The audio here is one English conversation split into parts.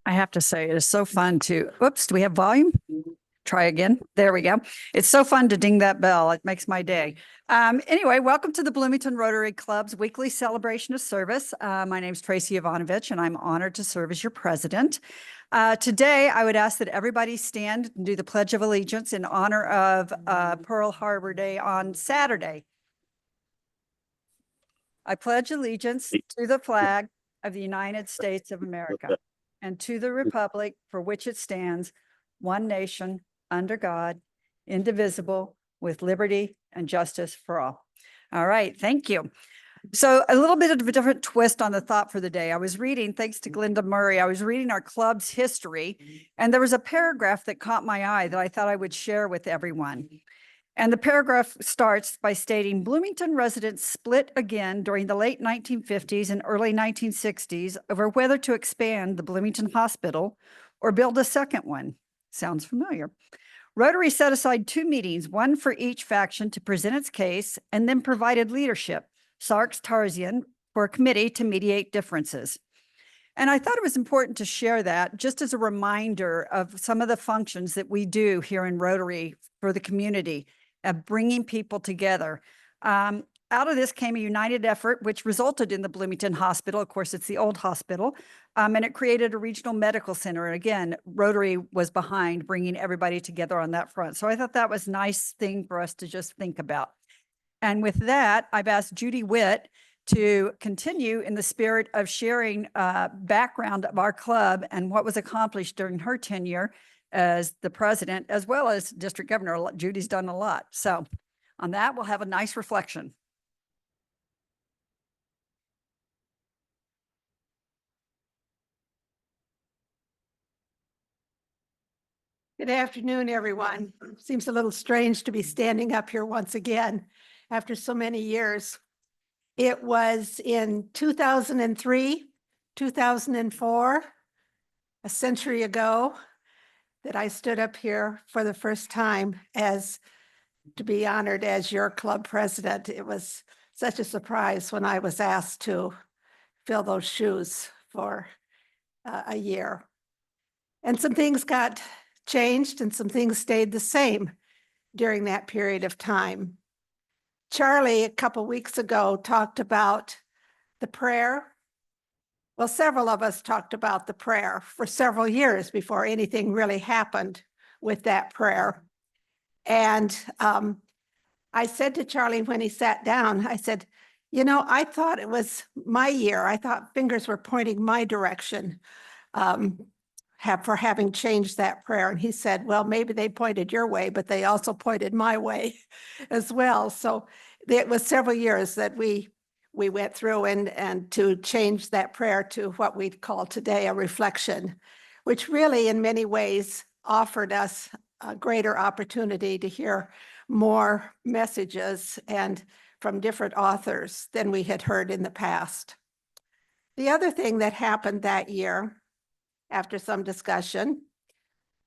I have to say, it is so fun to, oops, do we have volume? Try again. There we go. It's so fun to ding that bell. It makes my day. Anyway, welcome to the Bloomington Rotary Club's weekly celebration of service. My name is Tracy Ivanovich, and I'm honored to serve as your president. Today, I would ask that everybody stand and do the Pledge of Allegiance in honor of Pearl Harbor Day on Saturday. I pledge allegiance to the flag of the United States of America and to the republic for which it stands, one nation, under God, indivisible, with liberty and justice for all. All right, thank you. So a little bit of a different twist on the thought for the day. I was reading, thanks to Glenda Murray, I was reading our club's history, and there was a paragraph that caught my eye that I thought I would share with everyone. And the paragraph starts by stating, Bloomington residents split again during the late 1950s and early 1960s over whether to expand the Bloomington Hospital or build a second one. Sounds familiar. Rotary set aside 2 meetings, one for each faction to present its case, and then provided leadership, Sarks Tarzian, for a committee to mediate differences. And I thought it was important to share that just as a reminder of some of the functions that we do here in Rotary for the community, of bringing people together. Out of this came a united effort, which resulted in the Bloomington Hospital. Of course, it's the old hospital, and it created a regional medical center. And again, Rotary was behind bringing everybody together on that front. So I thought that was a nice thing for us to just think about. And with that, I've asked Judy Witt to continue in the spirit of sharing background of our club and what was accomplished during her tenure as the president, as well as district governor. Judy's done a lot. So on that, we'll have a nice reflection. Good afternoon, everyone. Seems a little strange to be standing up here once again after so many years. It was in 2003, 2004, a century ago, that I stood up here for the first time to be honored as your club president. It was such a surprise when I was asked to fill those shoes for a year. And some things got changed and some things stayed the same during that period of time. Charlie, a couple weeks ago, talked about the prayer. Well, several of us talked about the prayer for several years before anything really happened with that prayer. And I said to Charlie when he sat down, I said, you know, I thought it was my year. I thought fingers were pointing my direction for having changed that prayer. And he said, well, maybe they pointed your way, but they also pointed my way as well. So it was several years that we went through and to change that prayer to what we'd call today a reflection, which really in many ways offered us a greater opportunity to hear more messages and from different authors than we had heard in the past. The other thing that happened that year, after some discussion,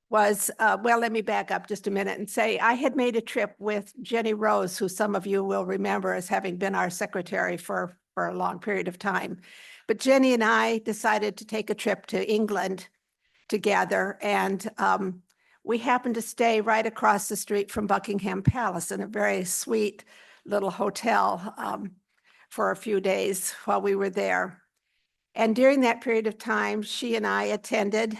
was, well, let me back up just a minute and say I had made a trip with Jenny Rose, who some of you will remember as having been our secretary for a long period of time. But Jenny and I decided to take a trip to England together, and we happened to stay right across the street from Buckingham Palace in a very sweet little hotel for a few days while we were there. And during that period of time, she and I attended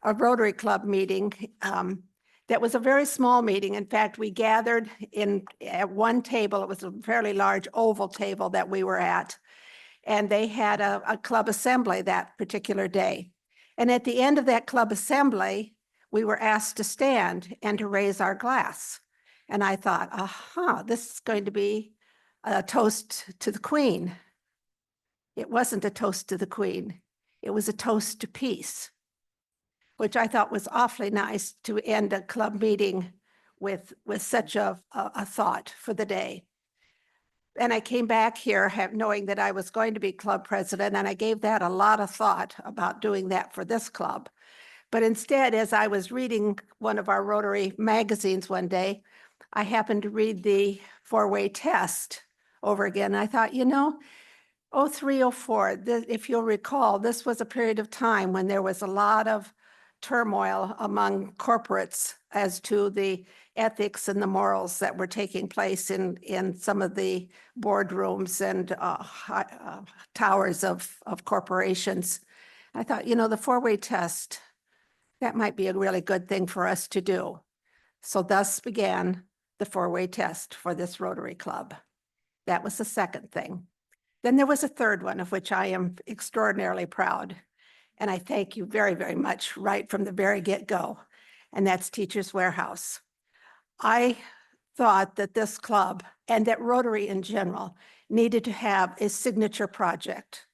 a Rotary Club meeting that was a very small meeting. In fact, we gathered at one table. It was a fairly large oval table that we were at. And they had a club assembly that particular day. And at the end of that club assembly, we were asked to stand and to raise our glass. And I thought, aha, this is going to be a toast to the Queen. It wasn't a toast to the Queen. It was a toast to peace, which I thought was awfully nice to end a club meeting with such a thought for the day. And I came back here knowing that I was going to be club president, and I gave that a lot of thought about doing that for this club. But instead, as I was reading one of our Rotary magazines one day, I happened to read the four-way test over again. I thought, you know, 03, 04, if you'll recall, this was a period of time when there was a lot of turmoil among corporates as to the ethics and the morals that were taking place in some of the boardrooms and towers of corporations. I thought, you know, the four-way test, that might be a really good thing for us to do. So thus began the four-way test for this Rotary Club. That was the second thing. Then there was a third one of which I am extraordinarily proud. And I thank you very, very much right from the very get-go. And that's Teachers Warehouse. I thought that this club and that Rotary in general needed to have a signature project.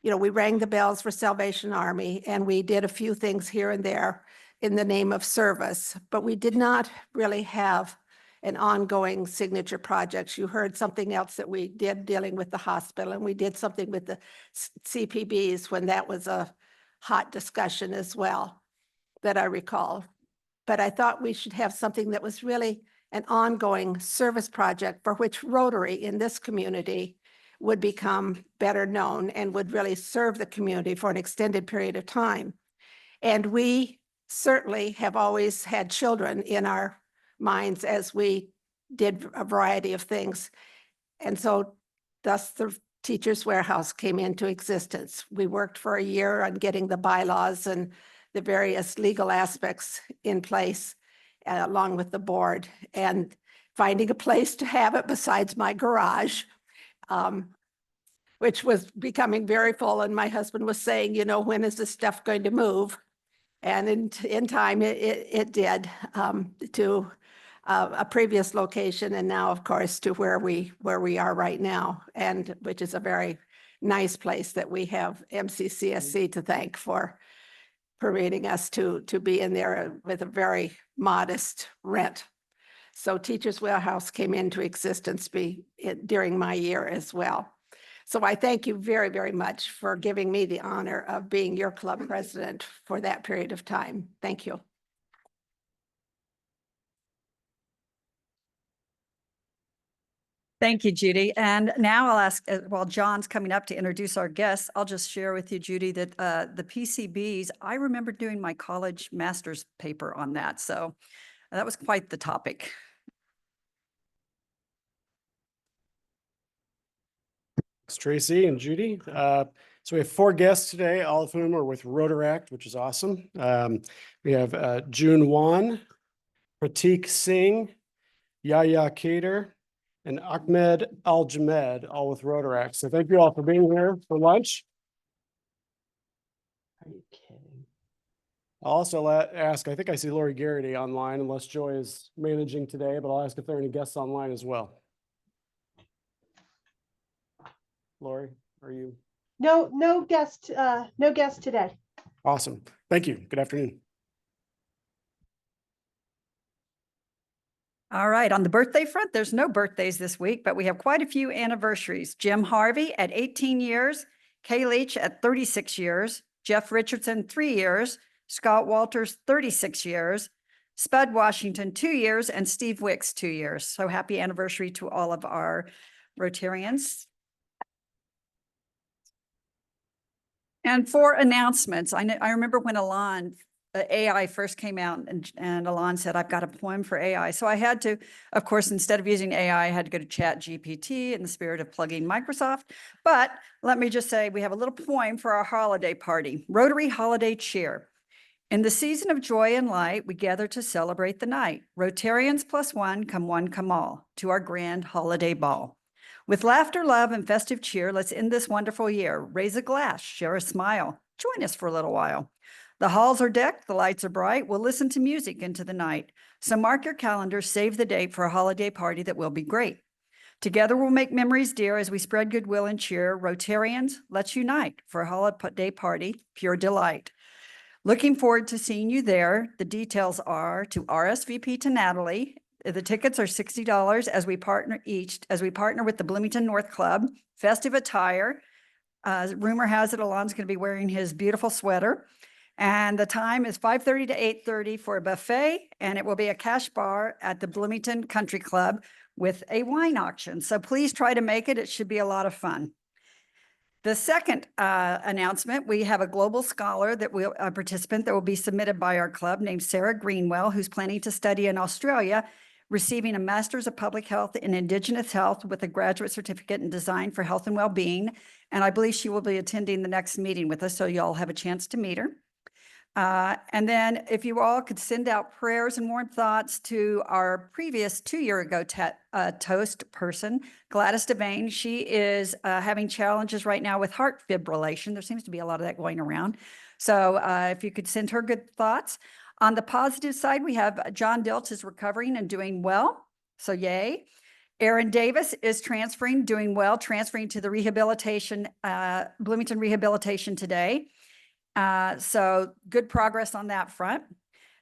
You know, we rang the bells for Salvation Army and we did a few things here and there in the name of service, but we did not really have an ongoing signature project. You heard something else that we did dealing with the hospital, and we did something with the CPBs when that was a hot discussion as well, that I recall. But I thought we should have something that was really an ongoing service project for which Rotary in this community would become better known and would really serve the community for an extended period of time. And we certainly have always had children in our minds as we did a variety of things. And so thus the Teachers Warehouse came into existence. We worked for a year on getting the bylaws and the various legal aspects in place along with the board, and finding a place to have it besides my garage, which was becoming very full. And my husband was saying, you know, when is this stuff going to move? And in time, it did to a previous location, and now, of course, to where we are right now, and which is a very nice place that we have MCCSC to thank for permitting us to be in there with a very modest rent. So Teachers Warehouse came into existence during my year as well. So I thank you very, very much for giving me the honor of being your club president for that period of time. Thank you. Thank you, Judy. And now I'll ask, while John's coming up to introduce our guests, I'll just share with you, Judy, that the PCBs, I remember doing my college master's paper on that. So that was quite the topic. Thanks, Tracy and Judy. So we have 4 guests today, all of whom are with Rotaract, which is awesome. We have June Wan, Pratik Singh, Yahya Kader, and Ahmed Al-Jamed, all with Rotaract. So thank you all for being here for lunch. Are you kidding? I'll also ask, I think I see Lori Garrity online, unless Joy is managing today, but I'll ask if there are any guests online as well. Lori, are you? No guest today. Awesome. Thank you. Good afternoon. All right. On the birthday front, there's no birthdays this week, but we have quite a few anniversaries. Jim Harvey at 18 years, Kay Leach at 36 years, Jeff Richardson, 3 years, Scott Walters, 36 years, Spud Washington, 2 years, and Steve Wicks, 2 years. So happy anniversary to all of our Rotarians. And for announcements, I remember when Alon, AI first came out, and Alon said, I've got a poem for AI. So I had to, of course, instead of using AI, I had to go to Chat GPT in the spirit of plugging Microsoft. But let me just say, we have a little poem for our holiday party, Rotary Holiday Cheer. In the season of joy and light, we gather to celebrate the night. Rotarians plus one, come all, to our grand holiday ball. With laughter, love, and festive cheer, let's end this wonderful year. Raise a glass, share a smile. Join us for a little while. The halls are decked, the lights are bright. We'll listen to music into the night. So mark your calendars, save the date for a holiday party that will be great. Together we'll make memories dear as we spread goodwill and cheer. Rotarians, let's unite for a holiday party, pure delight. Looking forward to seeing you there. The details are to RSVP to Natalie. The tickets are $60 as we partner with the Bloomington North Club. Festive attire. Rumor has it Alon's going to be wearing his beautiful sweater. And the time is 5:30 to 8:30 for a buffet, and it will be a cash bar at the Bloomington Country Club. with a wine auction. So please try to make it. It should be a lot of fun. The second announcement, we have a global scholar that will, a participant that will be submitted by our club named Sarah Greenwell, who's planning to study in Australia, receiving a Master's of Public Health in Indigenous Health with a graduate certificate in Design for Health and Wellbeing. And I believe she will be attending the next meeting with us, so y'all have a chance to meet her. And then if you all could send out prayers and warm thoughts to our previous 2-year ago toast person, Gladys Devane. She is having challenges right now with heart fibrillation. There seems to be a lot of that going around. So if you could send her good thoughts. On the positive side, we have John Dilch is recovering and doing well. So yay. Aaron Davis is doing well, transferring to the rehabilitation, Bloomington Rehabilitation today. So good progress on that front.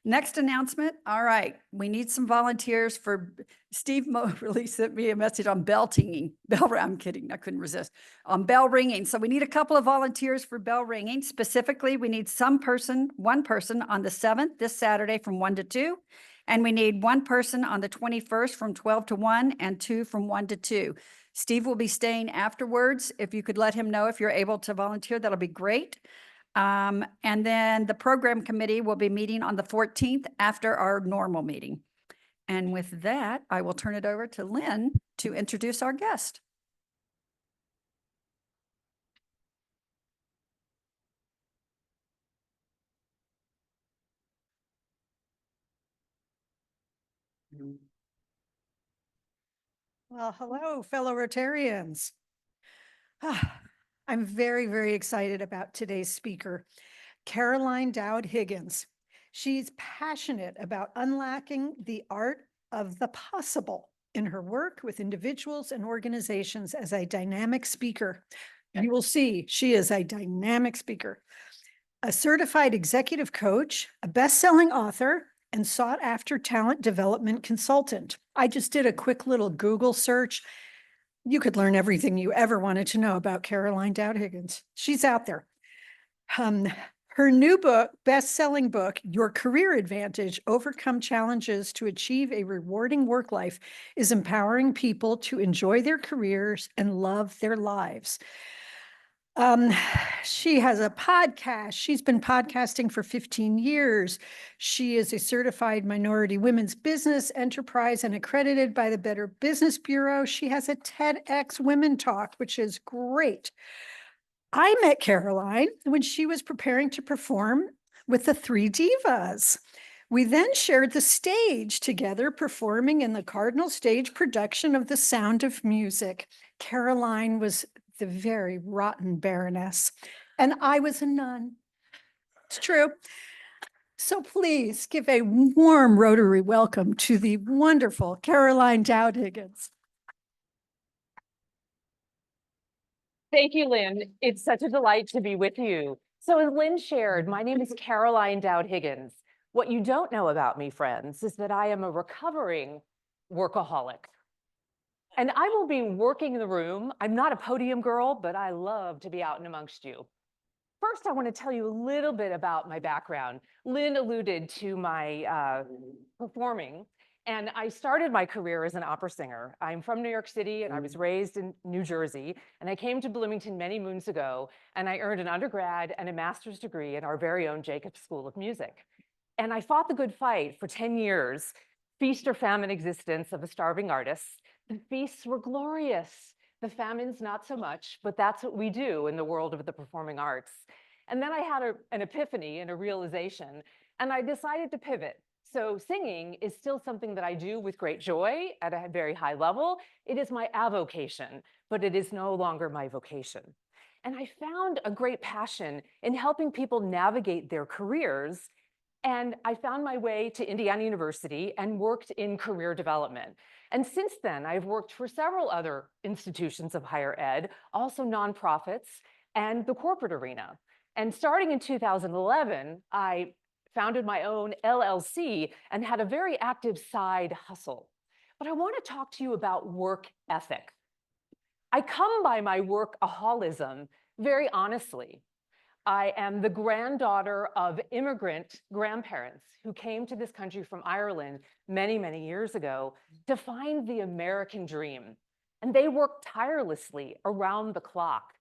Next announcement. All right. We need some volunteers for Steve Mo really sent me a message on bell tinging. I'm kidding. I couldn't resist on bell ringing. So we need a couple of volunteers for bell ringing. Specifically, we need one person on the 7th, this Saturday from 1 to 2. And we need one person on the 21st from 12 to 1 and 2 from 1 to 2. Steve will be staying afterwards. If you could let him know if you're able to volunteer, that'll be great. And then the program committee will be meeting on the 14th after our normal meeting. And with that, I will turn it over to Lynn to introduce our guest. Well, hello, fellow Rotarians. I'm very, very excited about today's speaker, Caroline Dowd Higgins. She's passionate about unlocking the art of the possible in her work with individuals and organizations as a dynamic speaker. You will see she is a dynamic speaker, a certified executive coach, a best-selling author, and sought-after talent development consultant. I just did a quick little Google search. You could learn everything you ever wanted to know about Caroline Dowd Higgins. She's out there. Her new book, best-selling book, Your Career Advantage: Overcome Challenges to Achieve a Rewarding Work Life, is empowering people to enjoy their careers and love their lives. She has a podcast. She's been podcasting for 15 years. She is a certified minority women's business enterprise and accredited by the Better Business Bureau. She has a TEDx Women Talk, which is great. I met Caroline when she was preparing to perform with the Three Divas. We then shared the stage together, performing in the Cardinal Stage production of The Sound of Music. Caroline was the very rotten Baroness, and I was a nun. It's true. So please give a warm Rotary welcome to the wonderful Caroline Dowd Higgins. Thank you, Lynn. It's such a delight to be with you. So as Lynn shared, my name is Caroline Dowd Higgins. What you don't know about me, friends, is that I am a recovering workaholic. And I will be working the room. I'm not a podium girl, but I love to be out and amongst you. First, I want to tell you a little bit about my background. Lynn alluded to my performing, and I started my career as an opera singer. I'm from New York City, and I was raised in New Jersey, and I came to Bloomington many moons ago, and I earned an undergrad and a master's degree in our very own Jacobs School of Music. And I fought the good fight for 10 years, feast or famine existence of a starving artist. The feasts were glorious. The famines, not so much, but that's what we do in the world of the performing arts. And then I had an epiphany and a realization, and I decided to pivot. So singing is still something that I do with great joy at a very high level. It is my avocation, but it is no longer my vocation. And I found a great passion in helping people navigate their careers. And I found my way to Indiana University and worked in career development. And since then, I've worked for several other institutions of higher ed, also nonprofits, and the corporate arena. And starting in 2011, I founded my own LLC and had a very active side hustle. But I want to talk to you about work ethic. I come by my workaholism very honestly. I am the granddaughter of immigrant grandparents who came to this country from Ireland many, many years ago to find the American dream. And they worked tirelessly around the clock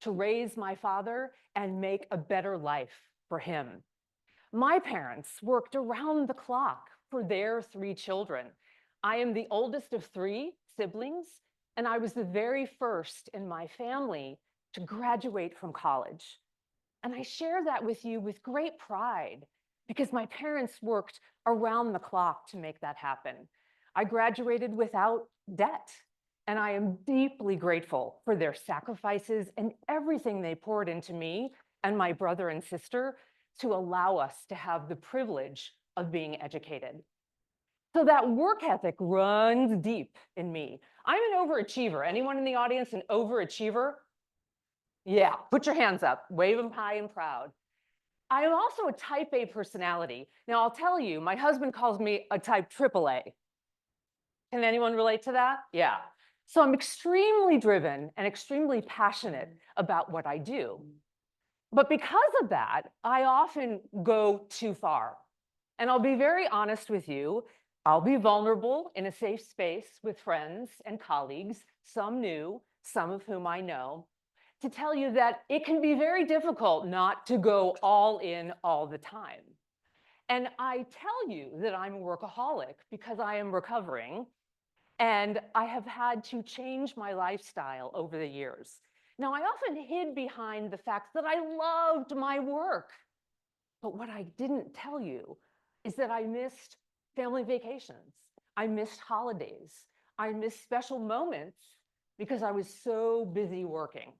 to raise my father and make a better life for him. My parents worked around the clock for their 3 children. I am the oldest of 3 siblings, and I was the very first in my family to graduate from college. And I share that with you with great pride because my parents worked around the clock to make that happen. I graduated without debt, and I am deeply grateful for their sacrifices and everything they poured into me and my brother and sister to allow us to have the privilege of being educated. So that work ethic runs deep in me. I'm an overachiever. Anyone in the audience an overachiever? Yeah, put your hands up, wave them high and proud. I am also a type A personality. Now I'll tell you, my husband calls me a type AAA. Can anyone relate to that? Yeah. So I'm extremely driven and extremely passionate about what I do. But because of that, I often go too far. And I'll be very honest with you, I'll be vulnerable in a safe space with friends and colleagues, some new, some of whom I know, to tell you that it can be very difficult not to go all in all the time. And I tell you that I'm a workaholic because I am recovering, and I have had to change my lifestyle over the years. Now, I often hid behind the fact that I loved my work. But what I didn't tell you is that I missed family vacations. I missed holidays. I missed special moments because I was so busy working.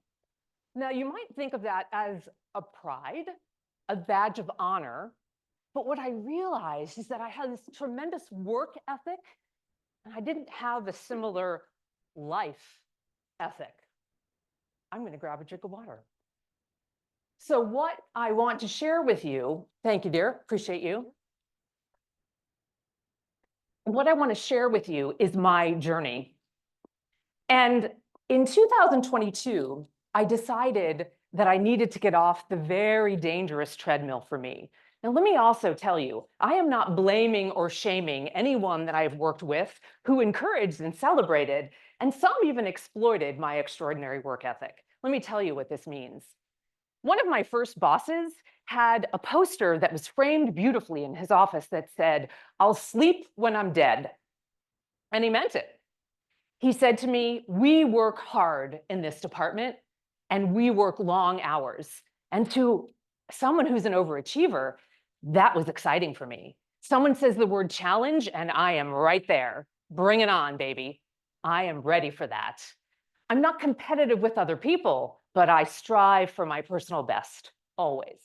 Now, you might think of that as a pride, a badge of honor. But what I realized is that I had this tremendous work ethic, and I didn't have a similar life ethic. I'm going to grab a drink of water. So what I want to share with you, thank you, dear, appreciate you. What I want to share with you is my journey. And in 2022, I decided that I needed to get off the very dangerous treadmill for me. Now, let me also tell you, I am not blaming or shaming anyone that I have worked with who encouraged and celebrated, and some even exploited my extraordinary work ethic. Let me tell you what this means. One of my first bosses had a poster that was framed beautifully in his office that said, "I'll sleep when I'm dead." And he meant it. He said to me, "We work hard in this department and we work long hours." And to someone who's an overachiever, that was exciting for me. Someone says the word challenge and I am right there. Bring it on, baby. I am ready for that. I'm not competitive with other people, but I strive for my personal best, always.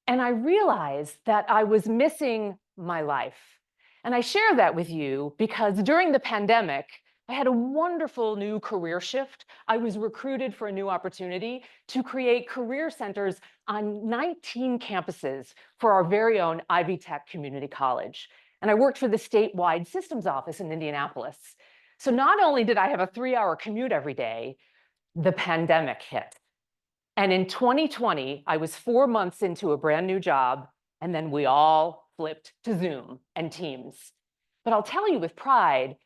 And I realized that I was missing my life. And I share that with you because during the pandemic, I had a wonderful new career shift. I was recruited for a new opportunity to create career centers on 19 campuses for our very own Ivy Tech Community College. And I worked for the statewide systems office in Indianapolis. So not only did I have a 3-hour commute every day, the pandemic hit. And in 2020, I was 4 months into a brand new job, and then we all flipped to Zoom and Teams. But I'll tell you with pride,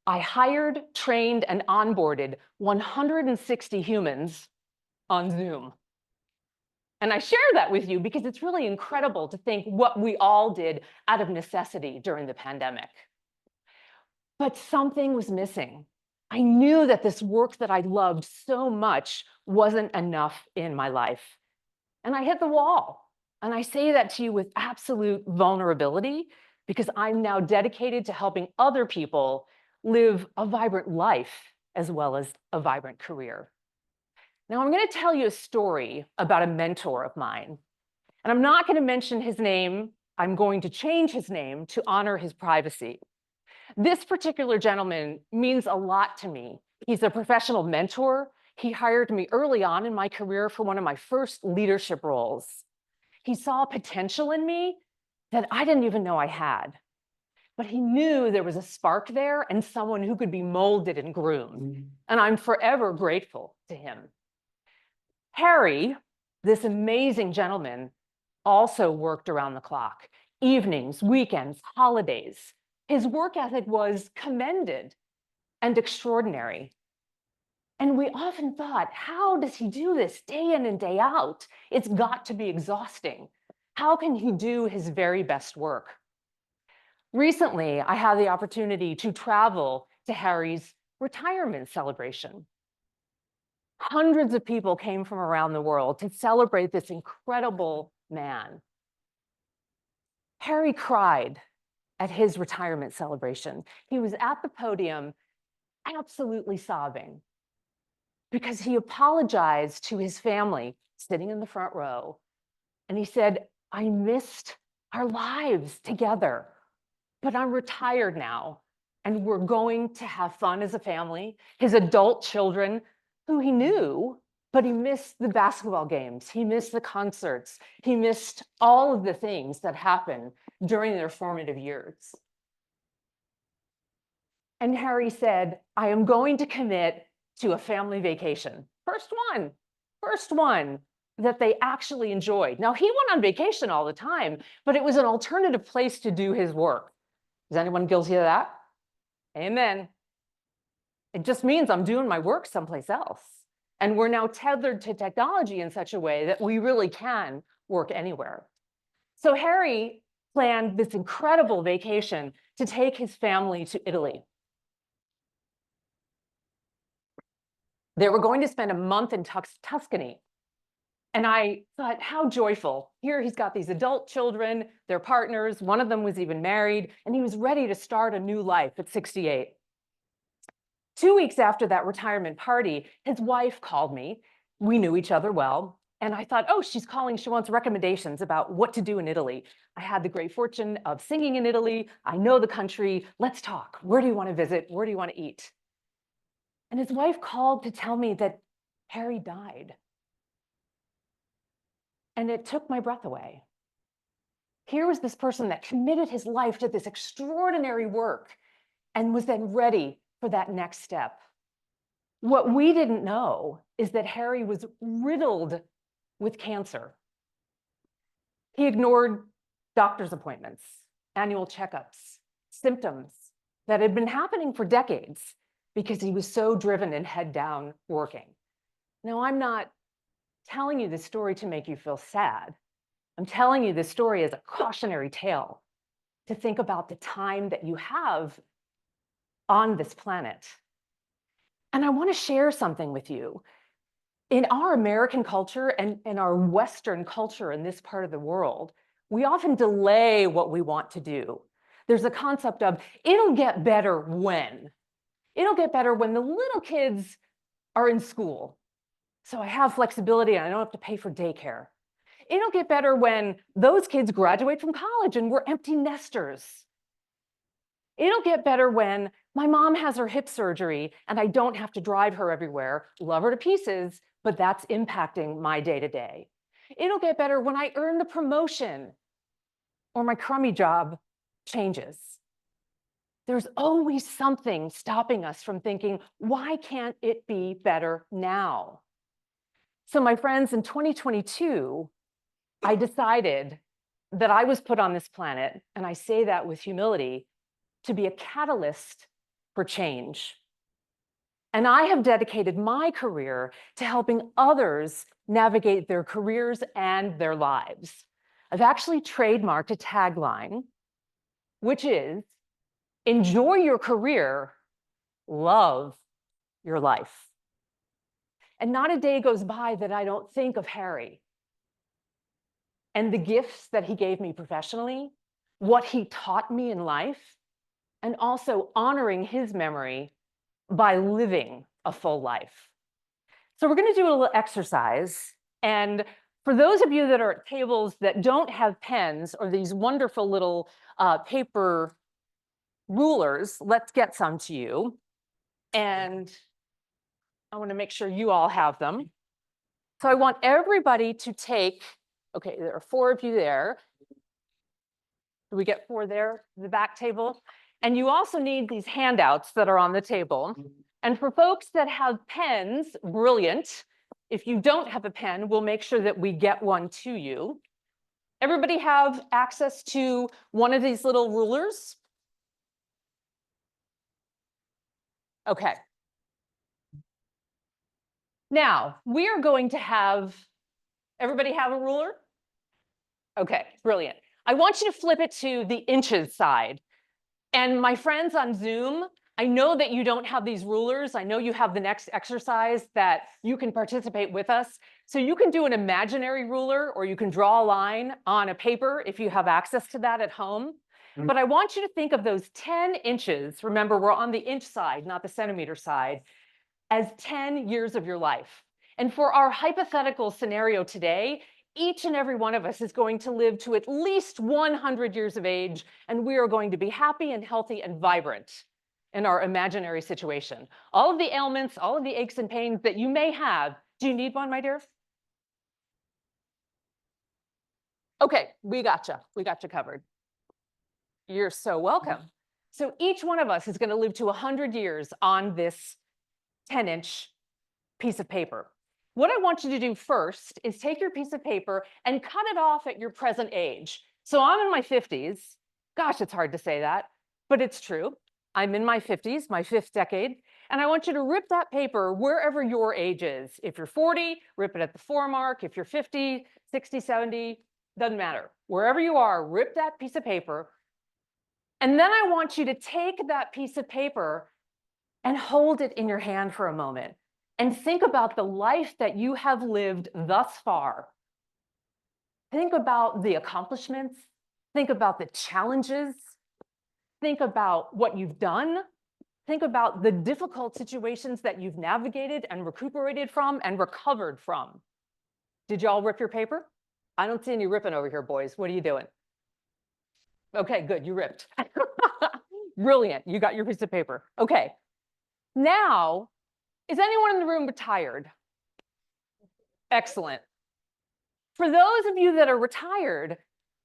I hired, trained, and onboarded 160 humans on Zoom. And I share that with you because it's really incredible to think what we all did out of necessity during the pandemic. But something was missing. I knew that this work that I loved so much wasn't enough in my life. And I hit the wall. And I say that to you with absolute vulnerability because I'm now dedicated to helping other people live a vibrant life as well as a vibrant career. Now, I'm going to tell you a story about a mentor of mine. And I'm not going to mention his name. I'm going to change his name to honor his privacy. This particular gentleman means a lot to me. He's a professional mentor. He hired me early on in my career for one of my first leadership roles. He saw potential in me that I didn't even know I had. But he knew there was a spark there and someone who could be molded and groomed. And I'm forever grateful to him. Harry This amazing gentleman also worked around the clock, evenings, weekends, holidays. His work ethic was commended and extraordinary. And we often thought, how does he do this day in and day out? It's got to be exhausting. How can he do his very best work? Recently, I had the opportunity to travel to Harry's retirement celebration. Hundreds of people came from around the world to celebrate this incredible man. Harry cried at his retirement celebration. He was at the podium absolutely sobbing because he apologized to his family sitting in the front row. And he said, I missed our lives together, but I'm retired now and we're going to have fun as a family. His adult children, who he knew, but he missed the basketball games. He missed the concerts. He missed all of the things that happened during their formative years. And Harry said, I am going to commit to a family vacation. First one that they actually enjoyed. Now, he went on vacation all the time, but it was an alternative place to do his work. Is anyone guilty of that? Amen. It just means I'm doing my work someplace else. And we're now tethered to technology in such a way that we really can work anywhere. So Harry planned this incredible vacation to take his family to Italy. They were going to spend a month in Tuscany. And I thought, how joyful. Here he's got these adult children, their partners, one of them was even married, and he was ready to start a new life at 68. 2 weeks after that retirement party, his wife called me. We knew each other well. And I thought, oh, she's calling. She wants recommendations about what to do in Italy. I had the great fortune of singing in Italy. I know the country. Let's talk. Where do you want to visit? Where do you want to eat? And his wife called to tell me that Harry died. And it took my breath away. Here was this person that committed his life to this extraordinary work and was then ready for that next step. What we didn't know is that Harry was riddled with cancer. He ignored doctor's appointments, annual checkups, symptoms that had been happening for decades because he was so driven and head down working. Now, I'm not telling you this story to make you feel sad. I'm telling you this story as a cautionary tale to think about the time that you have on this planet. And I want to share something with you. In our American culture and in our Western culture in this part of the world, we often delay what we want to do. There's a concept of, it'll get better when. It'll get better when the little kids are in school. So I have flexibility and I don't have to pay for daycare. It'll get better when those kids graduate from college and we're empty nesters. It'll get better when my mom has her hip surgery and I don't have to drive her everywhere. Love her to pieces, but that's impacting my day-to-day. It'll get better when I earn the promotion or my crummy job changes. There's always something stopping us from thinking, why can't it be better now? So my friends, in 2022, I decided that I was put on this planet, and I say that with humility, to be a catalyst for change. And I have dedicated my career to helping others navigate their careers and their lives. I've actually trademarked a tagline, which is, enjoy your career, love your life. And not a day goes by that I don't think of Harry and the gifts that he gave me professionally, what he taught me in life, and also honoring his memory by living a full life. So we're going to do a little exercise. And for those of you that are at tables that don't have pens or these wonderful little paper rulers, let's get some to you. And I want to make sure you all have them. So I want everybody to take, okay, there are 4 of you there. Do we get 4 there, the back table? And you also need these handouts that are on the table. And for folks that have pens, brilliant. If you don't have a pen, we'll make sure that we get one to you. Everybody have access to one of these little rulers? Okay. Now, we are going to have, everybody have a ruler? Okay, brilliant. I want you to flip it to the inches side. And my friends on Zoom, I know that you don't have these rulers. I know you have the next exercise that you can participate with us. So you can do an imaginary ruler, or you can draw a line on a paper if you have access to that at home. But I want you to think of those 10 inches. Remember, we're on the inch side, not the centimeter side, as 10 years of your life. And for our hypothetical scenario today, each and every one of us is going to live to at least 100 years of age, and we are going to be happy and healthy and vibrant in our imaginary situation. All of the ailments, all of the aches and pains that you may have. Do you need one, my dear? Okay, we gotcha covered. You're so welcome. So each one of us is going to live to 100 years on this 10-inch piece of paper. What I want you to do first is take your piece of paper and cut it off at your present age. So I'm in my 50s. Gosh, it's hard to say that, but it's true. I'm in my 50s, my 5th decade, and I want you to rip that paper wherever your age is. If you're 40, rip it at the 4 mark. If you're 50, 60, 70, doesn't matter. Wherever you are, rip that piece of paper. And then I want you to take that piece of paper and hold it in your hand for a moment and think about the life that you have lived thus far. Think about the accomplishments. Think about the challenges. Think about what you've done. Think about the difficult situations that you've navigated and recuperated from and recovered from. Did y'all rip your paper? I don't see any ripping over here, boys. What are you doing? Okay, good, you ripped. Brilliant, you got your piece of paper. Okay, now, is anyone in the room retired? Excellent. For those of you that are retired,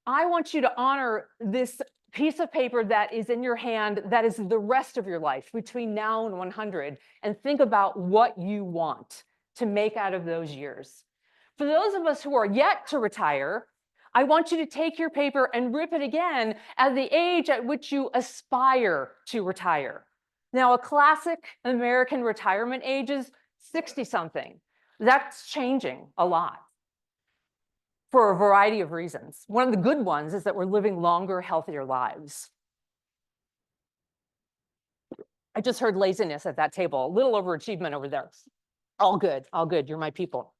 I want you to honor this piece of paper that is in your hand that is the rest of your life between now and 100, and think about what you want to make out of those years. For those of us who are yet to retire, I want you to take your paper and rip it again at the age at which you aspire to retire. Now, a classic American retirement age is 60-something. That's changing a lot for a variety of reasons. One of the good ones is that we're living longer, healthier lives. I just heard laziness at that table, a little overachievement over there. All good, you're my people.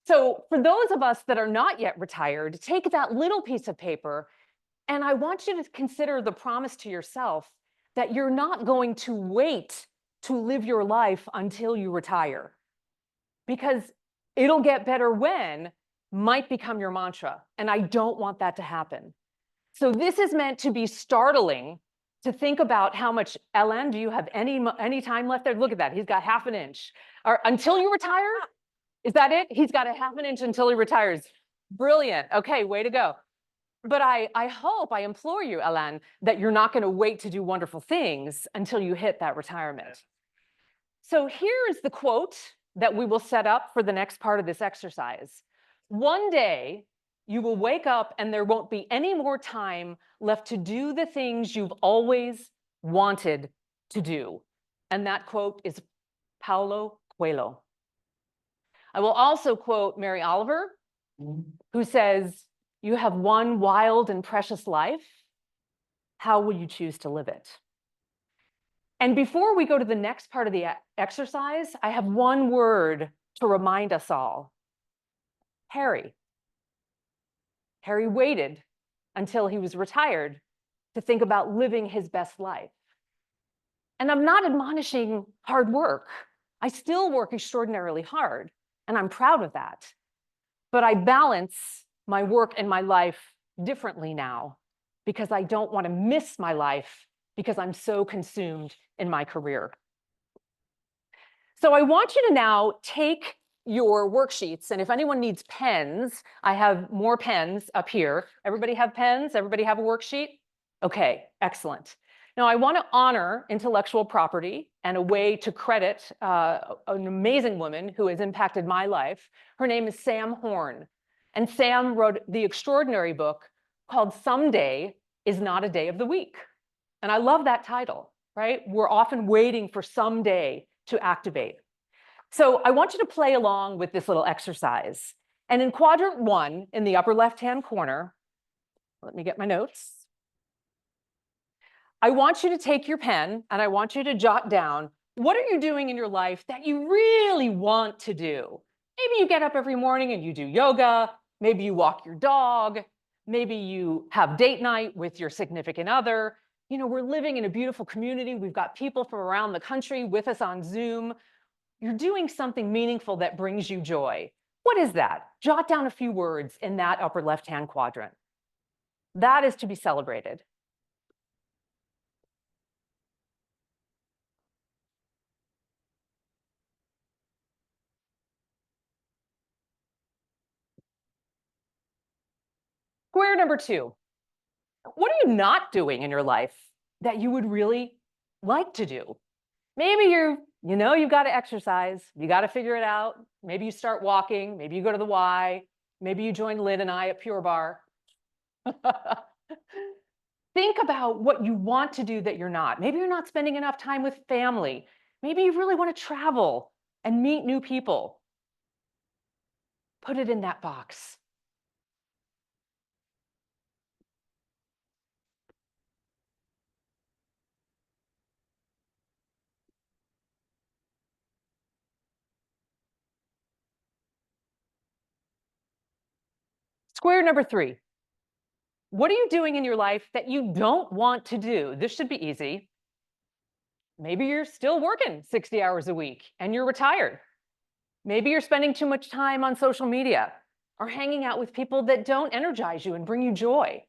So for those of us that are not yet retired, take that little piece of paper, and I want you to consider the promise to yourself that you're not going to wait to live your life until you retire, because it'll get better when might become your mantra, and I don't want that to happen. So this is meant to be startling to think about how much. Ellen, do you have any time left there? Look at that, he's got half an inch. Until you retire? Is that it? He's got a half an inch until he retires. Brilliant. Okay, way to go. But I hope, I implore you, Ellen, that you're not going to wait to do wonderful things until you hit that retirement. So here is the quote that we will set up for the next part of this exercise. One day, you will wake up and there won't be any more time left to do the things you've always wanted to do. And that quote is Paulo Coelho. I will also quote Mary Oliver, who says, "You have one wild and precious life. How will you choose to live it?" And before we go to the next part of the exercise, I have one word to remind us all. Harry. Harry waited until he was retired to think about living his best life. And I'm not admonishing hard work. I still work extraordinarily hard, and I'm proud of that. But I balance my work and my life differently now because I don't want to miss my life because I'm so consumed in my career. So I want you to now take your worksheets, and if anyone needs pens, I have more pens up here. Everybody have pens? Everybody have a worksheet? Okay, excellent. Now, I want to honor intellectual property and a way to credit an amazing woman who has impacted my life. Her name is Sam Horn. And Sam wrote the extraordinary book called Someday is Not a Day of the Week. And I love that title, right? We're often waiting for someday to activate. So I want you to play along with this little exercise. And in quadrant 1, in the upper left-hand corner, let me get my notes. I want you to take your pen and I want you to jot down, what are you doing in your life that you really want to do? Maybe you get up every morning and you do yoga. Maybe you walk your dog. Maybe you have date night with your significant other. You know, we're living in a beautiful community. We've got people from around the country with us on Zoom. You're doing something meaningful that brings you joy. What is that? Jot down a few words in that upper left-hand quadrant. That is to be celebrated. Square number 2. What are you not doing in your life that you would really like to do? Maybe you've got to exercise. You got to figure it out. Maybe you start walking. Maybe you go to the Y. Maybe you join Lynn and I at Pure Barre. Think about what you want to do that you're not. Maybe you're not spending enough time with family. Maybe you really want to travel and meet new people. Put it in that box. Square number 3. What are you doing in your life that you don't want to do? This should be easy. Maybe you're still working 60 hours a week and you're retired. Maybe you're spending too much time on social media or hanging out with people that don't energize you and bring you joy.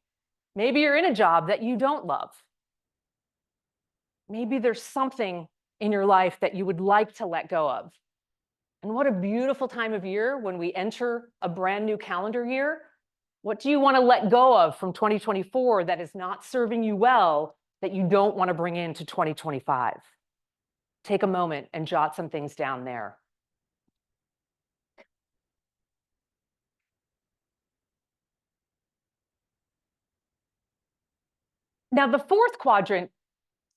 Maybe you're in a job that you don't love. Maybe there's something in your life that you would like to let go of. And what a beautiful time of year when we enter a brand new calendar year. What do you want to let go of from 2024 that is not serving you well, that you don't want to bring into 2025? Take a moment and jot some things down there. Now, the fourth quadrant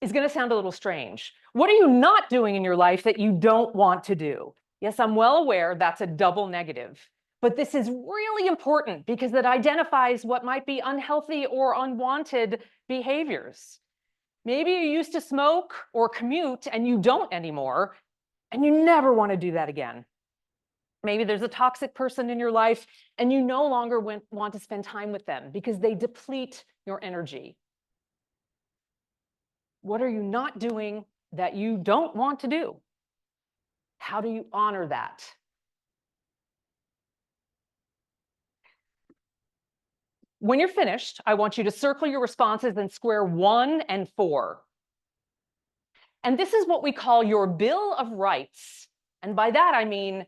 is going to sound a little strange. What are you not doing in your life that you don't want to do? Yes, I'm well aware that's a double negative. But this is really important because it identifies what might be unhealthy or unwanted behaviors. Maybe you used to smoke or commute and you don't anymore, and you never want to do that again. Maybe there's a toxic person in your life and you no longer want to spend time with them because they deplete your energy. What are you not doing that you don't want to do? How do you honor that? When you're finished, I want you to circle your responses in square 1 and 4. And this is what we call your Bill of Rights. And by that, I mean,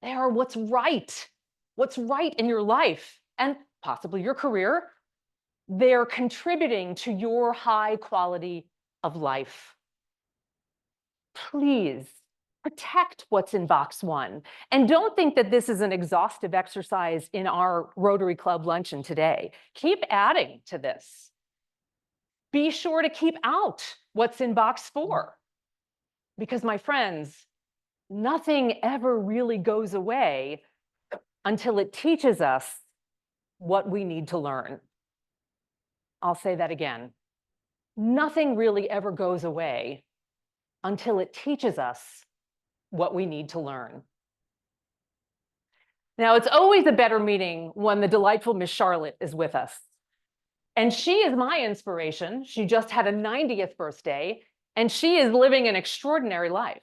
they are what's right in your life and possibly your career. They're contributing to your high quality of life. Please protect what's in box 1. And don't think that this is an exhaustive exercise in our Rotary Club luncheon today. Keep adding to this. Be sure to keep out what's in box 4. Because my friends, nothing ever really goes away until it teaches us what we need to learn. I'll say that again. Nothing really ever goes away until it teaches us what we need to learn. Now, it's always a better meeting when the delightful Miss Charlotte is with us. And she is my inspiration. She just had a 90th birthday, and she is living an extraordinary life.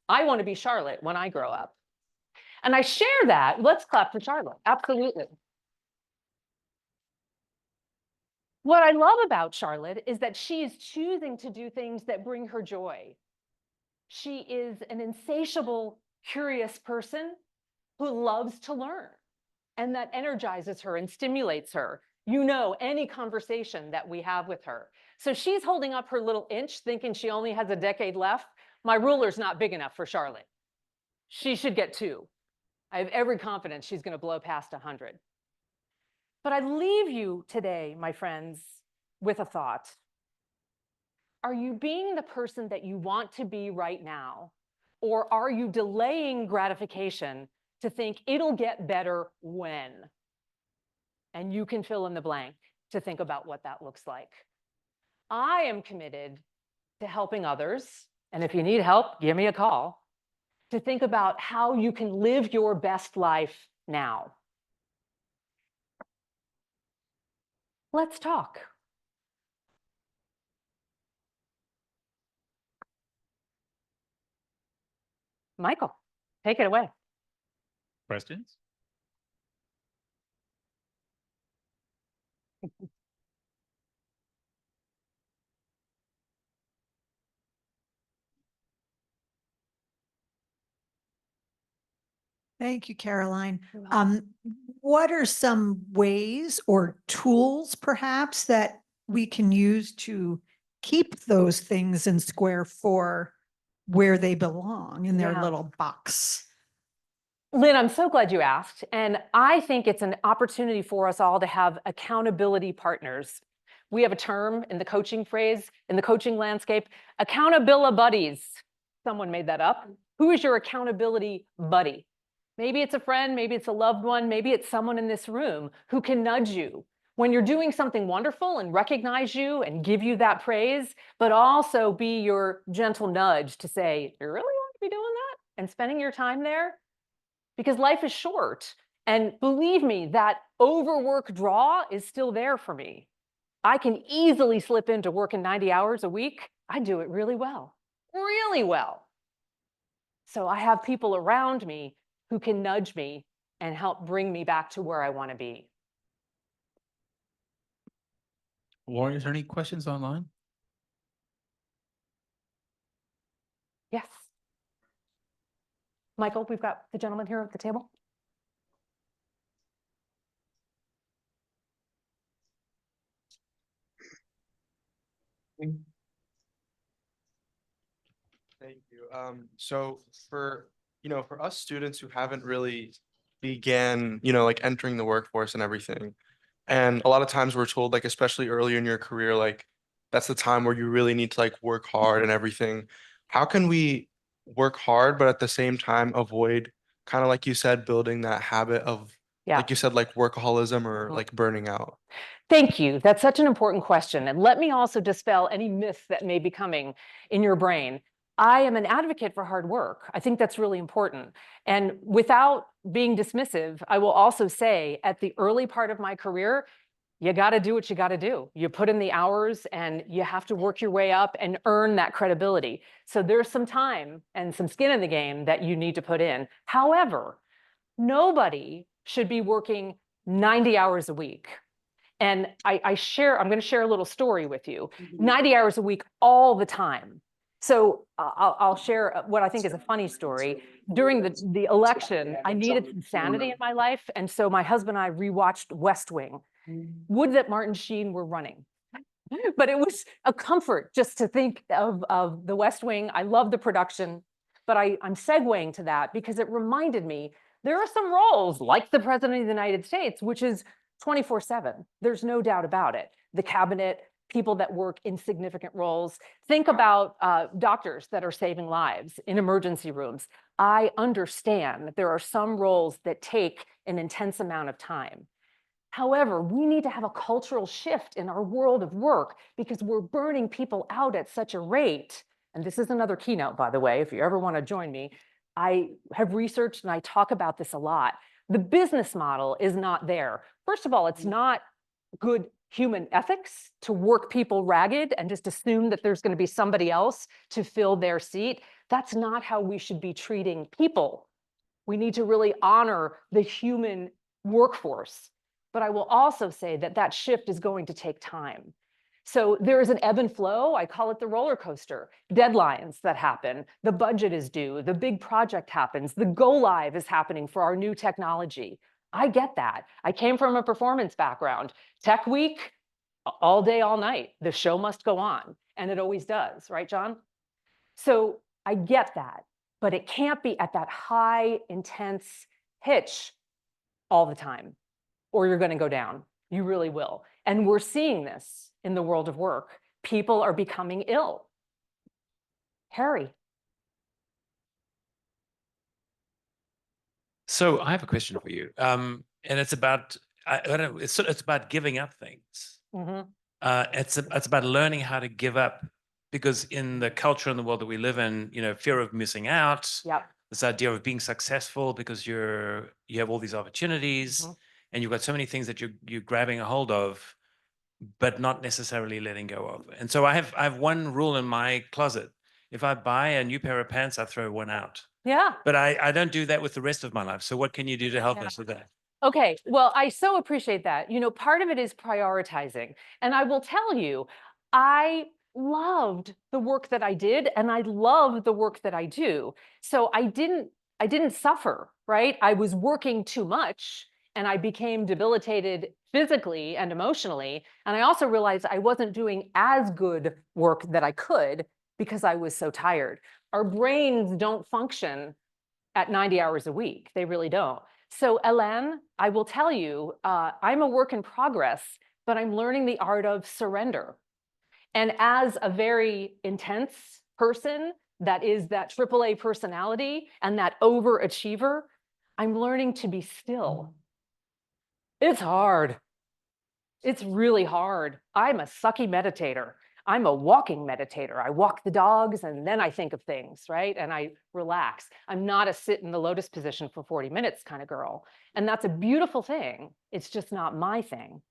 I want to be Charlotte when I grow up. And I share that. Let's clap for Charlotte. Absolutely. What I love about Charlotte is that she is choosing to do things that bring her joy. She is an insatiable, curious person who loves to learn, and that energizes her and stimulates her. You know, any conversation that we have with her. So she's holding up her little inch thinking she only has a decade left. My ruler's not big enough for Charlotte. She should get 2. I have every confidence she's going to blow past 100. But I leave you today, my friends, with a thought. Are you being the person that you want to be right now? Or are you delaying gratification to think it'll get better when? And you can fill in the blank to think about what that looks like. I am committed to helping others. And if you need help, give me a call. To think about how you can live your best life now. Let's talk. Michael, take it away. Questions? Thank you, Caroline. You're welcome. What are some ways or tools perhaps that we can use to keep those things in square 4 where they belong in their Yeah. little box? Lynn, I'm so glad you asked. And I think it's an opportunity for us all to have accountability partners. We have a term in the coaching landscape, accountability buddies. Someone made that up. Who is your accountability buddy? Maybe it's a friend, maybe it's a loved one, maybe it's someone in this room who can nudge you when you're doing something wonderful and recognize you and give you that praise, but also be your gentle nudge to say, you really want to be doing that and spending your time there? Because life is short. And believe me, that overwork draw is still there for me. I can easily slip into working 90 hours a week. I do it really well, really well. So I have people around me who can nudge me and help bring me back to where I want to be. Lauren, is there any questions online? Yes. Michael, we've got the gentleman here at the table. Thank you. So for us students who haven't really began, like entering the workforce and everything, and a lot of times we're told, like, especially early in your career, like that's the time where you really need to like work hard and everything. How can we work hard, but at the same time avoid kind of like you said, building that habit of, Yeah. like you said, like workaholism or like burning out? Thank you. That's such an important question. And let me also dispel any myths that may be coming in your brain. I am an advocate for hard work. I think that's really important. And without being dismissive, I will also say at the early part of my career, you got to do what you got to do. You put in the hours and you have to work your way up and earn that credibility. So there's some time and some skin in the game that you need to put in. However, nobody should be working 90 hours a week. And I'm going to share a little story with you. 90 hours a week all the time. So I'll share what I think is a funny story. During the election, I needed some sanity in my life. And so my husband and I rewatched West Wing. Would that Martin Sheen were running. But it was a comfort just to think of the West Wing. I love the production, but I'm segueing to that because it reminded me there are some roles like the President of the United States, which is 24/7. There's no doubt about it. The cabinet, people that work in significant roles. Think about doctors that are saving lives in emergency rooms. I understand that there are some roles that take an intense amount of time. However, we need to have a cultural shift in our world of work because we're burning people out at such a rate. And this is another keynote, by the way, if you ever want to join me. I have researched and I talk about this a lot. The business model is not there. First of all, it's not good human ethics to work people ragged and just assume that there's going to be somebody else to fill their seat. That's not how we should be treating people. We need to really honor the human workforce. But I will also say that that shift is going to take time. So there is an ebb and flow. I call it the roller coaster. Deadlines that happen, the budget is due, the big project happens, the go live is happening for our new technology. I get that. I came from a performance background. Tech week, all day, all night. The show must go on. And it always does, right, John? So I get that, but it can't be at that high, intense pitch all the time, or you're going to go down. You really will. And we're seeing this in the world of work. People are becoming ill. Harry. So I have a question for you. And it's about, I don't know, it's about giving up things. Mhm. It's about learning how to give up, because in the culture and the world that we live in, fear of missing out, Yep. this idea of being successful because you have all these opportunities Mhm. and you've got so many things that you're grabbing a hold of, but not necessarily letting go of. And so I have one rule in my closet. If I buy a new pair of pants, I throw one out. Yeah. But I don't do that with the rest of my life. So what can you do to help Yeah. us with that? Okay, well, I so appreciate that. Part of it is prioritizing. And I will tell you, I loved the work that I did, and I love the work that I do. So I didn't suffer, right? I was working too much and I became debilitated physically and emotionally. And I also realized I wasn't doing as good work that I could because I was so tired. Our brains don't function at 90 hours a week. They really don't. So Ellen, I will tell you, I'm a work in progress, but I'm learning the art of surrender. And as a very intense person that is that AAA personality and that overachiever, I'm learning to be still. It's hard. It's really hard. I'm a sucky meditator. I'm a walking meditator. I walk the dogs and then I think of things, right? And I relax. I'm not a sit in the lotus position for 40 minutes kind of girl. And that's a beautiful thing. It's just not my thing.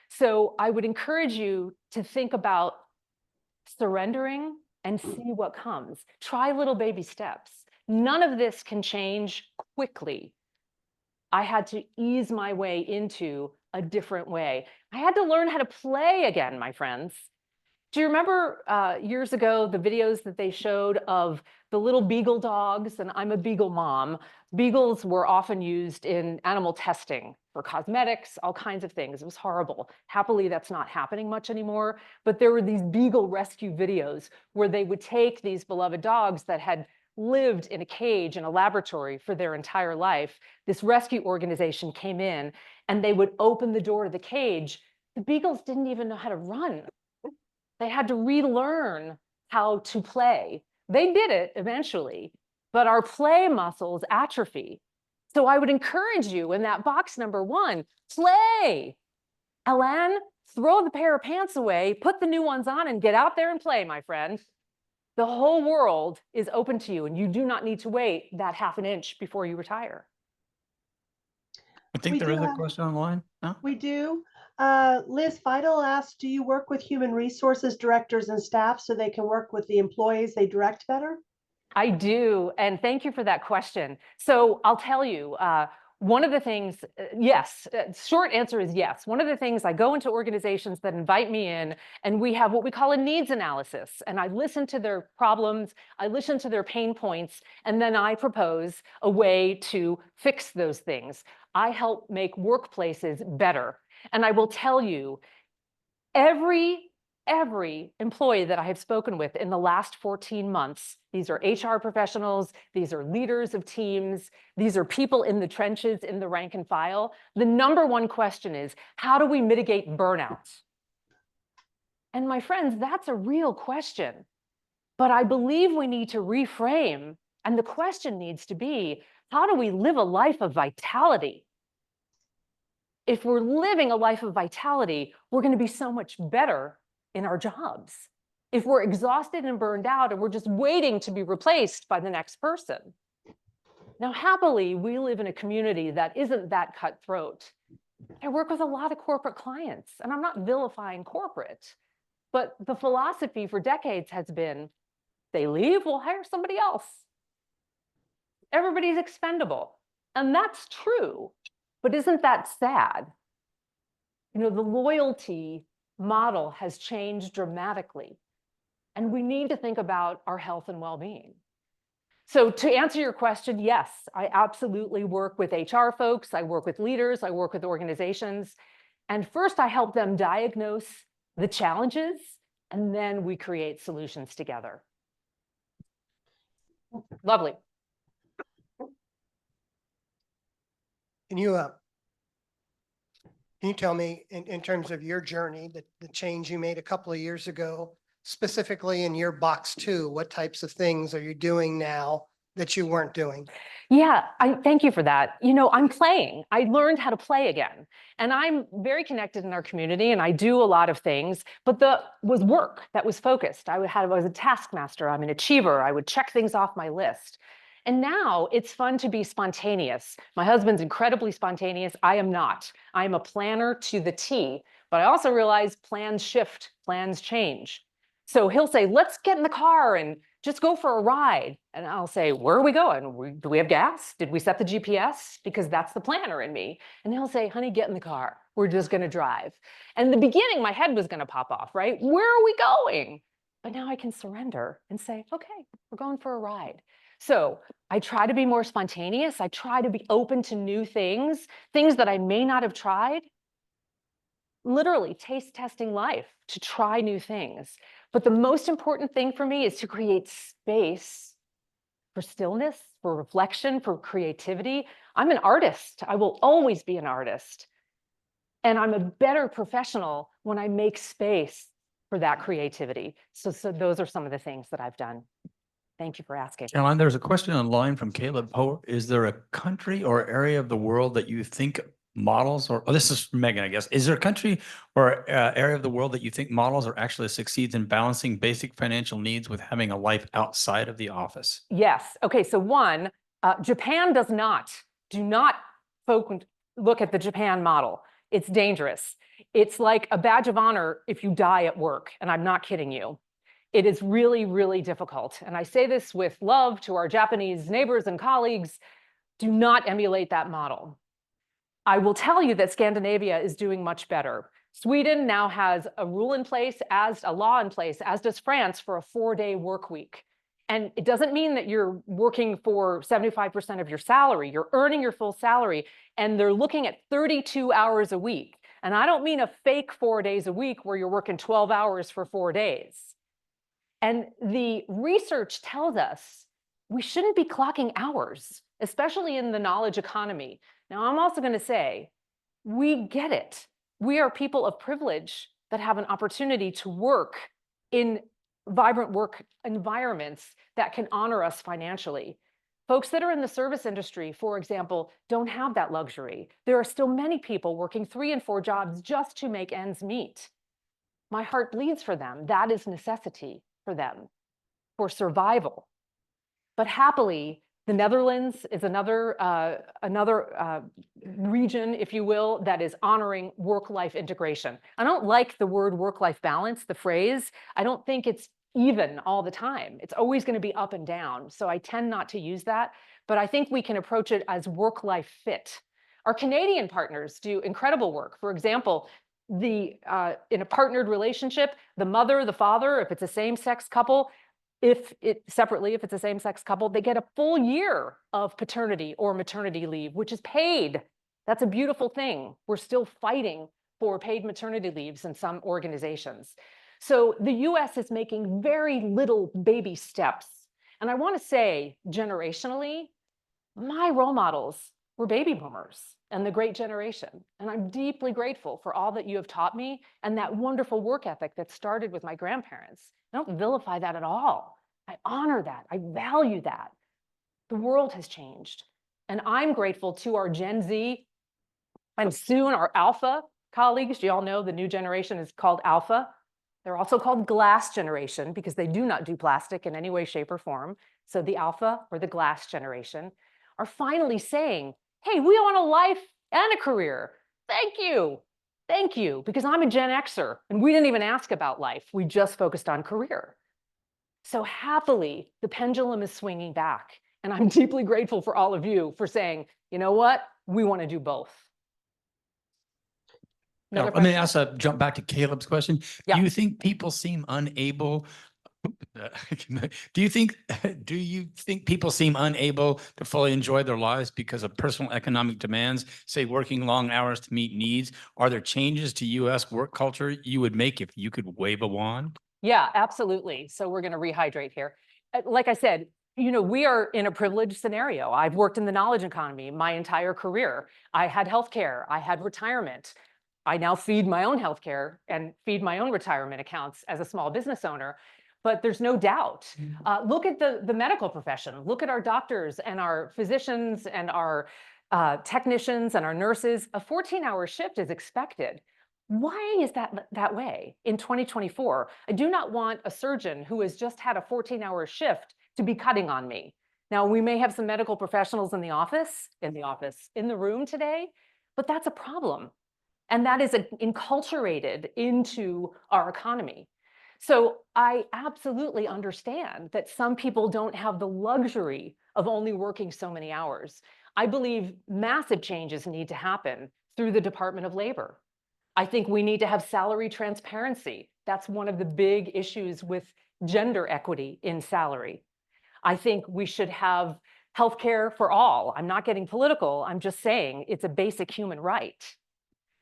So I would encourage you to think about surrendering and see what comes. Try little baby steps. None of this can change quickly. I had to ease my way into a different way. I had to learn how to play again, my friends. Do you remember years ago the videos that they showed of the little beagle dogs? And I'm a beagle mom. Beagles were often used in animal testing for cosmetics, all kinds of things. It was horrible. Happily, that's not happening much anymore. But there were these beagle rescue videos where they would take these beloved dogs that had lived in a cage in a laboratory for their entire life. This rescue organization came in and they would open the door to the cage. The beagles didn't even know how to run. They had to relearn how to play. They did it eventually, but our play muscles atrophy. So I would encourage you in that box number 1, play. Ellen, throw the pair of pants away, put the new ones on and get out there and play, my friend. The whole world is open to you and you do not need to wait that half an inch before you retire. I think We there do is a have- question online. No? We do. Liz Feidel asked, do you work with human resources directors and staff so they can work with the employees they direct better? I do, and thank you for that question. So I'll tell you, one of the things, yes, short answer is yes. One of the things, I go into organizations that invite me in, and we have what we call a needs analysis, and I listen to their problems, I listen to their pain points, and then I propose a way to fix those things. I help make workplaces better. And I will tell you, every employee that I have spoken with in the last 14 months, these are HR professionals, these are leaders of teams, these are people in the trenches, in the rank and file. The number one question is, how do we mitigate burnout? And my friends, that's a real question. But I believe we need to reframe, and the question needs to be, how do we live a life of vitality? If we're living a life of vitality, we're going to be so much better in our jobs. If we're exhausted and burned out and we're just waiting to be replaced by the next person. Now, happily, we live in a community that isn't that cutthroat. I work with a lot of corporate clients, and I'm not vilifying corporate, but the philosophy for decades has been, they leave, we'll hire somebody else. Everybody's expendable. And that's true, but isn't that sad? The loyalty model has changed dramatically, and we need to think about our health and well-being. So to answer your question, yes, I absolutely work with HR folks. I work with leaders. I work with organizations. And first I help them diagnose the challenges, and then we create solutions together. Lovely. Can you tell me in terms of your journey, the change you made a couple of years ago, specifically in your box 2, what types of things are you doing now that you weren't doing? Yeah, I thank you for that. You know, I'm playing. I learned how to play again. And I'm very connected in our community and I do a lot of things, but was work that was focused. I was a taskmaster. I'm an achiever. I would check things off my list. And now it's fun to be spontaneous. My husband's incredibly spontaneous. I am not. I'm a planner to the T, but I also realize plans shift, plans change. So he'll say, let's get in the car and just go for a ride. And I'll say, where are we going? Do we have gas? Did we set the GPS? Because that's the planner in me. And he'll say, honey, get in the car. We're just going to drive. And in the beginning, my head was going to pop off, right? Where are we going? But now I can surrender and say, okay, we're going for a ride. So I try to be more spontaneous. I try to be open to new things that I may not have tried. Literally taste testing life to try new things. But the most important thing for me is to create space for stillness, for reflection, for creativity. I'm an artist. I will always be an artist. And I'm a better professional when I make space for that creativity. So those are some of the things that I've done. Thank you for asking. Caroline, there's a question online from Caleb Poe. Is there a country or area of the world that you think models, or this is Megan, I guess. Is there a country or area of the world that you think models or actually succeeds in balancing basic financial needs with having a life outside of the office? Yes. Okay. So one, Japan does not. Do not look at the Japan model. It's dangerous. It's like a badge of honor if you die at work. And I'm not kidding you. It is really, really difficult. And I say this with love to our Japanese neighbors and colleagues. Do not emulate that model. I will tell you that Scandinavia is doing much better. Sweden now has a rule in place, as a law in place, as does France, for a 4-day work week. And it doesn't mean that you're working for 75% of your salary. You're earning your full salary, and they're looking at 32 hours a week. And I don't mean a fake 4 days a week where you're working 12 hours for 4 days. And the research tells us we shouldn't be clocking hours, especially in the knowledge economy. Now, I'm also going to say, we get it. We are people of privilege that have an opportunity to work in vibrant work environments that can honor us financially. Folks that are in the service industry, for example, don't have that luxury. There are still many people working 3 and 4 jobs just to make ends meet. My heart bleeds for them. That is necessity for them, for survival. But happily, the Netherlands is another region, if you will, that is honoring work-life integration. I don't like the word work-life balance, the phrase. I don't think it's even all the time. It's always going to be up and down. So I tend not to use that, but I think we can approach it as work-life fit. Our Canadian partners do incredible work. For example, in a partnered relationship, the mother, the father, if it's a same-sex couple, if it's a same-sex couple, they get a full year of paternity or maternity leave, which is paid. That's a beautiful thing. We're still fighting for paid maternity leaves in some organizations. So the US is making very little baby steps. And I want to say, generationally, my role models were baby boomers and the great generation. And I'm deeply grateful for all that you have taught me and that wonderful work ethic that started with my grandparents. I don't vilify that at all. I honor that. I value that. The world has changed. And I'm grateful to our Gen Z and soon our Alpha colleagues. Do you all know the new generation is called Alpha? They're also called glass generation because they do not do plastic in any way, shape, or form. So the Alpha or the glass generation are finally saying, hey, we want a life and a career. Thank you. Thank you, because I'm a Gen Xer and we didn't even ask about life. We just focused on career. So happily, the pendulum is swinging back. And I'm deeply grateful for all of you for saying, you know what? We want to do both. Let me jump back to Caleb's question. Yeah. Do you think people seem unable Do you think, do you think people seem unable to fully enjoy their lives because of personal economic demands, say working long hours to meet needs? Are there changes to US work culture you would make if you could wave a wand? Yeah, absolutely. So we're going to rehydrate here. Like I said, we are in a privileged scenario. I've worked in the knowledge economy my entire career. I had healthcare, I had retirement. I now feed my own healthcare and feed my own retirement accounts as a small business owner. But there's no doubt. Look at the medical profession. Look at our doctors and our physicians and our technicians and our nurses. A 14-hour shift is expected. Why is that way in 2024? I do not want a surgeon who has just had a 14-hour shift to be cutting on me. Now, we may have some medical professionals in the room today, but that's a problem. And that is enculturated into our economy. So I absolutely understand that some people don't have the luxury of only working so many hours. I believe massive changes need to happen through the Department of Labor. I think we need to have salary transparency. That's one of the big issues with gender equity in salary. I think we should have healthcare for all. I'm not getting political. I'm just saying it's a basic human right.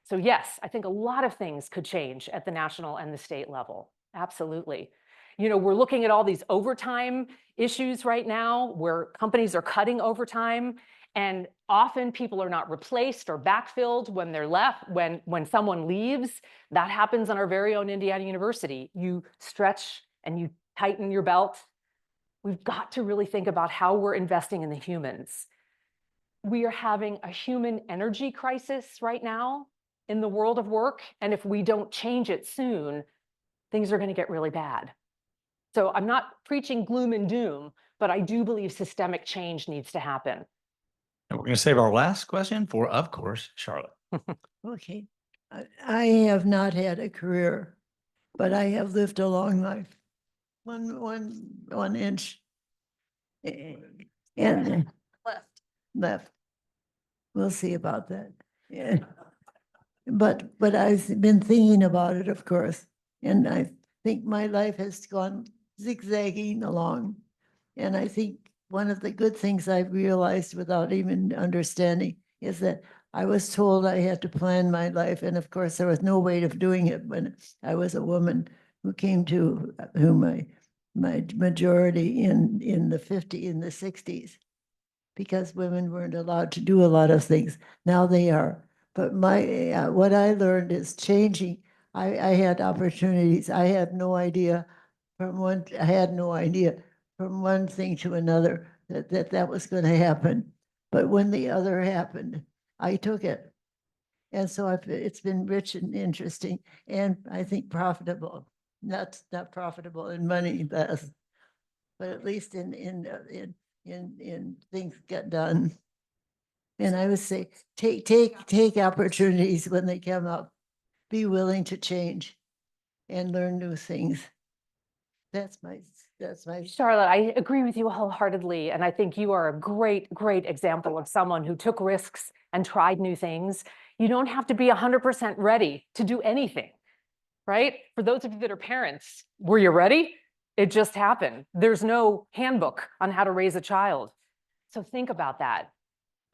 So yes, I think a lot of things could change at the national and the state level. Absolutely. We're looking at all these overtime issues right now where companies are cutting overtime. And often people are not replaced or backfilled when they're left, when someone leaves. That happens on our very own Indiana University. You stretch and you tighten your belt. We've got to really think about how we're investing in the humans. We are having a human energy crisis right now in the world of work. And if we don't change it soon, things are going to get really bad. So I'm not preaching gloom and doom, but I do believe systemic change needs to happen. And we're going to save our last question for, of course, Charlotte. Okay. I have not had a career, but I have lived a long life. One inch. And left. We'll see about that. Yeah. But I've been thinking about it, of course, and I think my life has gone zigzagging along. And I think one of the good things I've realized without even understanding is that I was told I had to plan my life. And of course, there was no way of doing it when I was a woman who came to whom my majority in the 60s, because women weren't allowed to do a lot of things. Now they are. But what I learned is changing. I had opportunities. I had no idea from one thing to another that was going to happen. But when the other happened, I took it. And so it's been rich and interesting, and I think profitable. Not profitable in money, but at least in things get done. And I would say, take opportunities when they come up. Be willing to change and learn new things. That's my. Charlotte, I agree with you wholeheartedly. And I think you are a great, great example of someone who took risks and tried new things. You don't have to be 100% ready to do anything, right? For those of you that are parents, were you ready? It just happened. There's no handbook on how to raise a child. So think about that.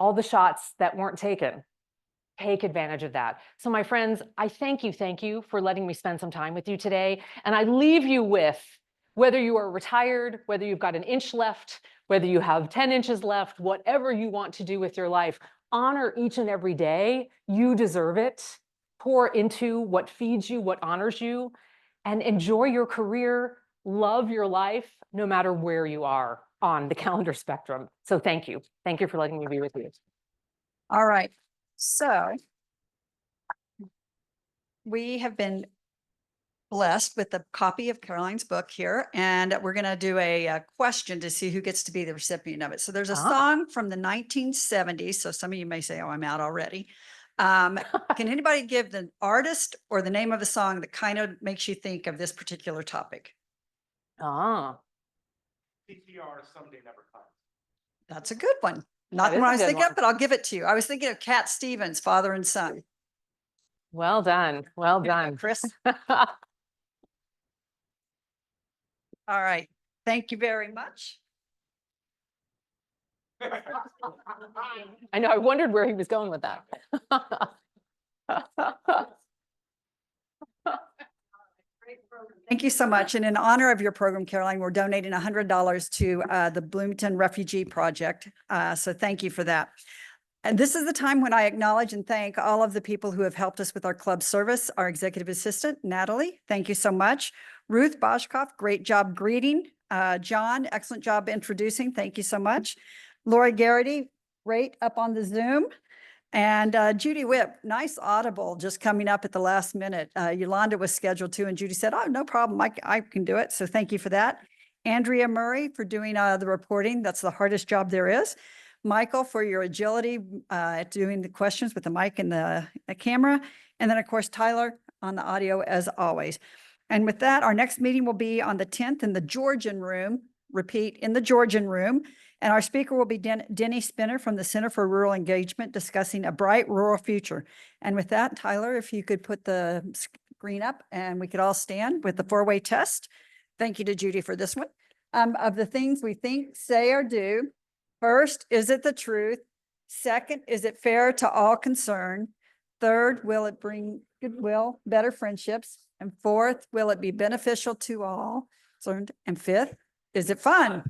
All the shots that weren't taken, take advantage of that. So my friends, I thank you for letting me spend some time with you today. And I leave you with, whether you are retired, whether you've got an inch left, whether you have 10 inches left, whatever you want to do with your life, honor each and every day. You deserve it. Pour into what feeds you, what honors you, and enjoy your career, love your life, no matter where you are on the calendar spectrum. So thank you. Thank you for letting me be with you. All right. So we have been blessed with a copy of Caroline's book here, and we're going to do a question to see who gets to be the recipient of it. So there's a song from the 1970s. So some of you may say, oh, I'm out already. Can anybody give the artist or the name of a song that kind of makes you think of this particular topic? PTR Someday Never Comes. That's a good one. Not the one I was thinking of, but I'll give it to you. I was thinking of Cat Stevens, Father and Son. Well done. Well done. Chris. All right. Thank you very much. I know, I wondered where he was going with that. Thank you so much. And in honor of your program, Caroline, we're donating $100 to the Bloomington Refugee Project. So thank you for that. And this is the time when I acknowledge and thank all of the people who have helped us with our club service. Our executive assistant, Natalie, thank you so much. Ruth Boschkoff, great job greeting. John, excellent job introducing. Thank you so much. Lori Garrity, great up on the Zoom. And Judy Whip, nice audible, just coming up at the last minute. Yolanda was scheduled to, and Judy said, oh, no problem, I can do it. So thank you for that. Andrea Murray for doing the reporting. That's the hardest job there is. Michael, for your agility at doing the questions with the mic and the camera. And then, of course, Tyler on the audio as always. And with that, our next meeting will be on the 10th in the Georgian room. Repeat, in the Georgian room. And our speaker will be Denny Spinner from the Center for Rural Engagement discussing a bright rural future. And with that, Tyler, if you could put the screen up and we could all stand with the four-way test. Thank you to Judy for this one. Of the things we think, say, or do. First, is it the truth? Second, is it fair to all concerned? Third, will it bring goodwill, better friendships? And fourth, will it be beneficial to all concerned? And fifth, is it fun?